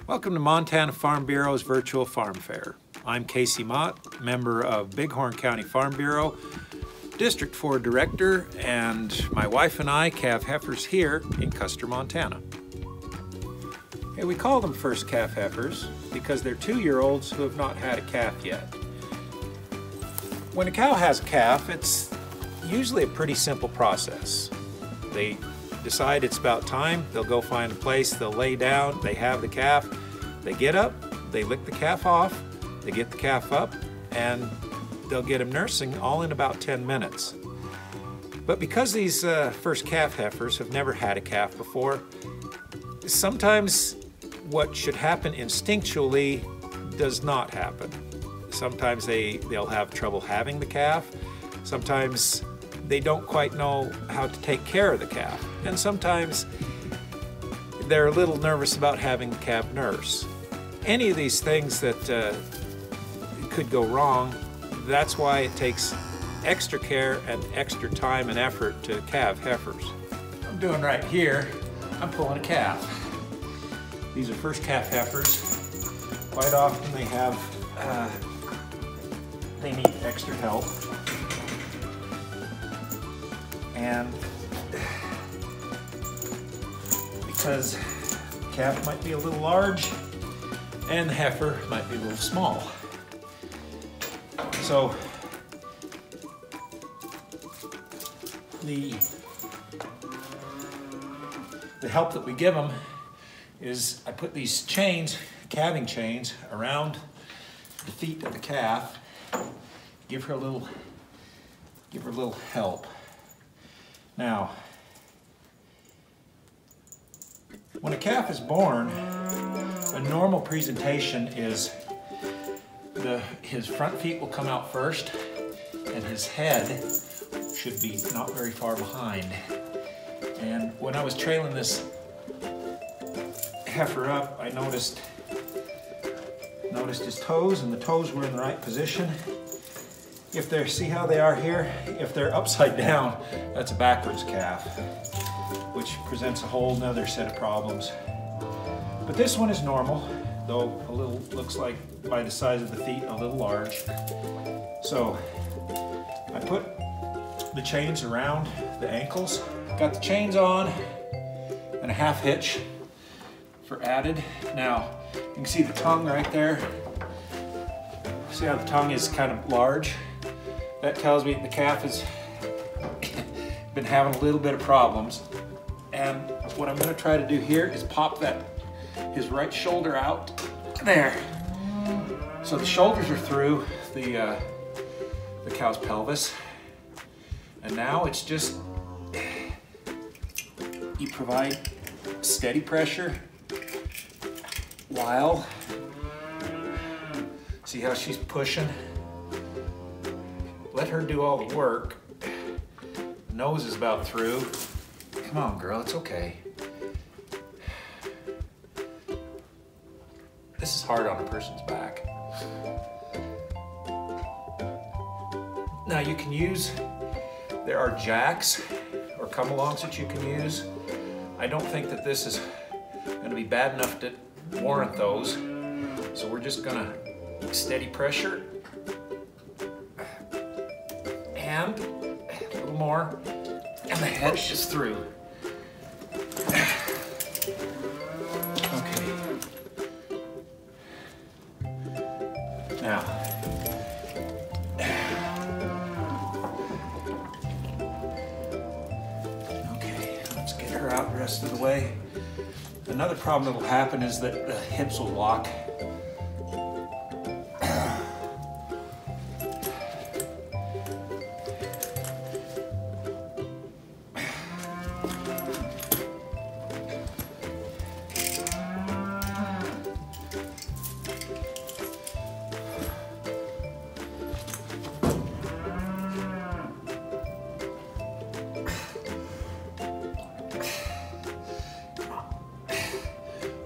Welcome to Montana Farm Bureau's Virtual Farm Fair. I'm Casey Mott, member of Bighorn County Farm Bureau, District 4 Director, and my wife and I calve heifers here in Custer, Montana. Hey, we call them first calf heifers because they're 2-year-olds who have not had a calf yet. When a cow has a calf, it's usually a pretty simple process. They decide it's about time, they'll go find a place, they'll lay down, they have the calf, they get up, they lick the calf off, they get the calf up, and they'll get him nursing all in about 10 minutes. But because these first calf heifers have never had a calf before, sometimes what should happen instinctually does not happen. Sometimes they'll have trouble having the calf, sometimes they don't quite know how to take care of the calf, and sometimes they're a little nervous about having the calf nurse. Any of these things that could go wrong, that's why it takes extra care and extra time and effort to calve heifers. I'm doing right here, I'm pulling a calf. These are first calf heifers. Quite often they need extra help. And because the calf might be a little large and the heifer might be a little small. So the help that we give them is I put these chains, calving chains, around the feet of the calf, give her a little help. Now, when a calf is born, a normal presentation is his front feet will come out first, and his head should be not very far behind. And when I was trailing this heifer up, I noticed his toes, and the toes were in the right position. If they're, see how they are here? If they're upside down, that's a backwards calf, which presents a whole nother set of problems. But this one is normal, though a little, looks like by the size of the feet, a little large. So I put the chains around the ankles, got the chains on, and a half hitch for added. Now, you can see the tongue right there. See how the tongue is kind of large? That tells me the calf has been having a little bit of problems. And what I'm going to try to do here is pop his right shoulder out there. So the shoulders are through the cow's pelvis. And now it's just, you provide steady pressure while, see how she's pushing? Let her do all the work. Nose is about through. Come on, girl, it's okay. This is hard on a person's back. Now you can use, there are jacks or come-alongs that you can use. I don't think that this is going to be bad enough to warrant those. So we're just going to steady pressure. And a little more, and the head is through. Okay. Now, okay, let's get her out the rest of the way. Another problem that will happen is that the hips will lock.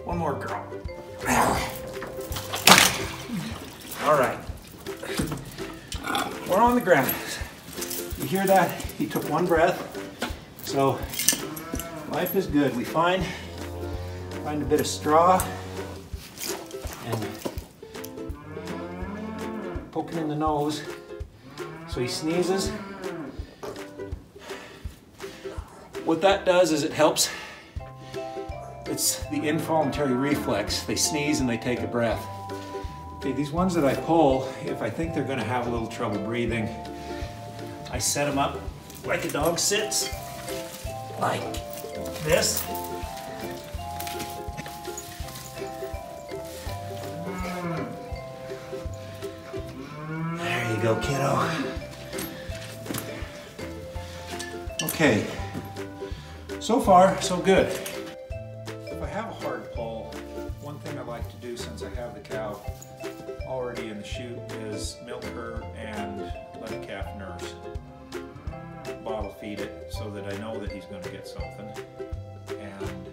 One more, girl. All right. We're on the ground. You hear that? He took one breath. So life is good. We find a bit of straw, and poke him in the nose. So he sneezes. What that does is it helps. It's the involuntary reflex. They sneeze and they take a breath. Okay, these ones that I pull, if I think they're going to have a little trouble breathing, I set them up like a dog sits, like this. There you go, kiddo. Okay, so far, so good. If I have a hard pull, one thing I like to do since I have the cow already in the chute is milk her and let the calf nurse. Bottle feed it so that I know that he's going to get something. And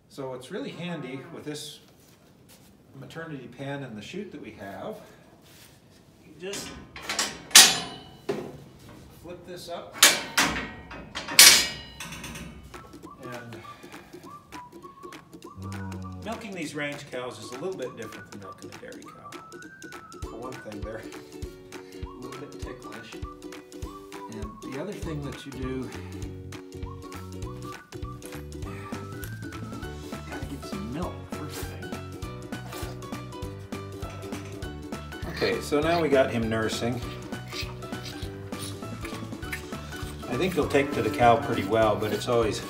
so it's really handy with this maternity pen and the chute that we have. You just flip this up and milking these range cows is a little bit different than milking a dairy cow. For one thing, they're a little bit ticklish. And the other thing that you do, gotta get some milk first thing. Okay, so now we got him nursing. I think he'll take to the cow pretty well, but it's always,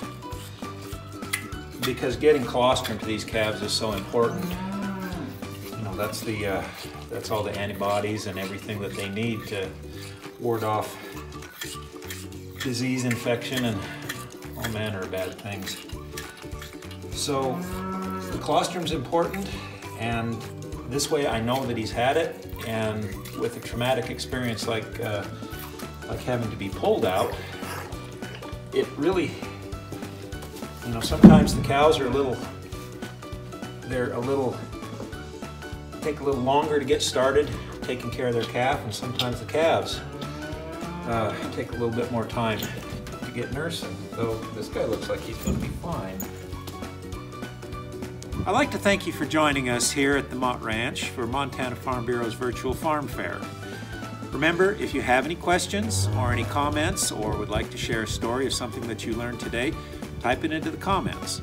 because getting colostrum to these calves is so important. You know, that's all the antibodies and everything that they need to ward off disease, infection, and all manner of bad things. So the colostrum's important, and this way I know that he's had it, and with a traumatic experience like having to be pulled out, it really, you know, sometimes the cows are take a little longer to get started taking care of their calf, and sometimes the calves take a little bit more time to get nursing. So this guy looks like he's going to be fine. I'd like to thank you for joining us here at the Mott Ranch for Montana Farm Bureau's virtual farm fair. Remember, if you have any questions or any comments or would like to share a story of something that you learned today, type it into the comments.